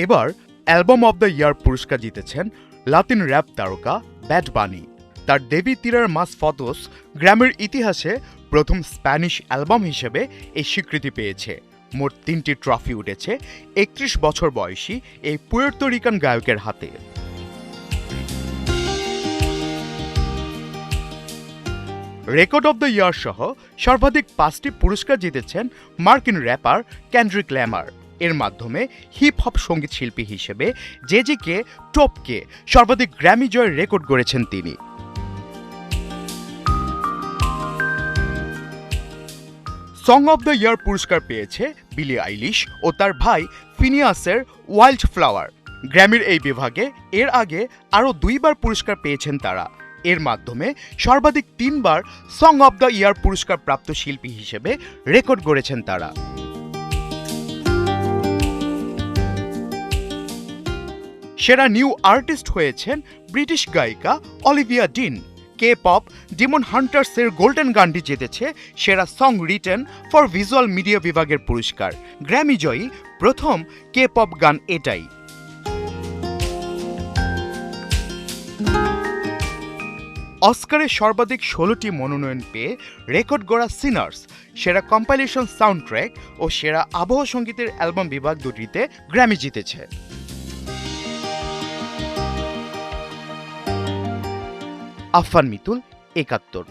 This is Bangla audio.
এবার অ্যালবাম অব দ্য ইয়ার পুরস্কার জিতেছেন লাতিন র্যাপ তারকা ব্যাড বানি। তার দেবী তিরার মাস ফটোস গ্র্যামির ইতিহাসে প্রথম স্প্যানিশ অ্যালবাম হিসেবে এই স্বীকৃতি পেয়েছে। মোট 3টি ট্রফি উঠেছে 31 বছর বয়সী এই পুয়ের্তো রিকান গায়কের হাতে। রেকর্ড অব দ্য ইয়ার সহ সর্বাধিক 5টি পুরস্কার জিতেছেন মার্কিন র্যাপার কেন্ড্রিক ল্যামার। এর মাধ্যমে হিপ হপ সঙ্গীত শিল্পী হিসেবে জেজিকে টপকে সর্বাধিক গ্র্যামি জয়ের রেকর্ড গড়েছেন তিনি। সং অব দ্য ইয়ার পুরস্কার পেয়েছে বিলি আইলিশ ও তার ভাই ফিনিয়াসের ওয়াইল্ড ফ্লাওয়ার। গ্র্যামির এই বিভাগে এর আগে আরও 2বার পুরস্কার পেয়েছেন তারা। এর মাধ্যমে সর্বাধিক 3বার সং অব দ্য ইয়ার পুরস্কার প্রাপ্ত শিল্পী হিসেবে রেকর্ড গড়েছেন তারা। সেরা নিউ আর্টিস্ট হয়েছেন ব্রিটিশ গায়িকা Olivia Dean. K pop demon হান্টার্সের গোল্ডেন গানটি জিতেছে সেরা song written for visual media বিভাগের পুরস্কার। গ্র্যামি জয়ী প্রথম কে পপ গান এটাই। অস্কারে সর্বাধিক 16টি মনোনয়ন পেয়ে রেকর্ড গড়া সিনার্স সেরা কম্পাইলেশন সাউন্ড ট্র্যাক ও সেরা আবহ সঙ্গীতের অ্যালবাম বিভাগ দুটিতে গ্র্যামি জিতেছে। আফফান মিতুল, ৭১।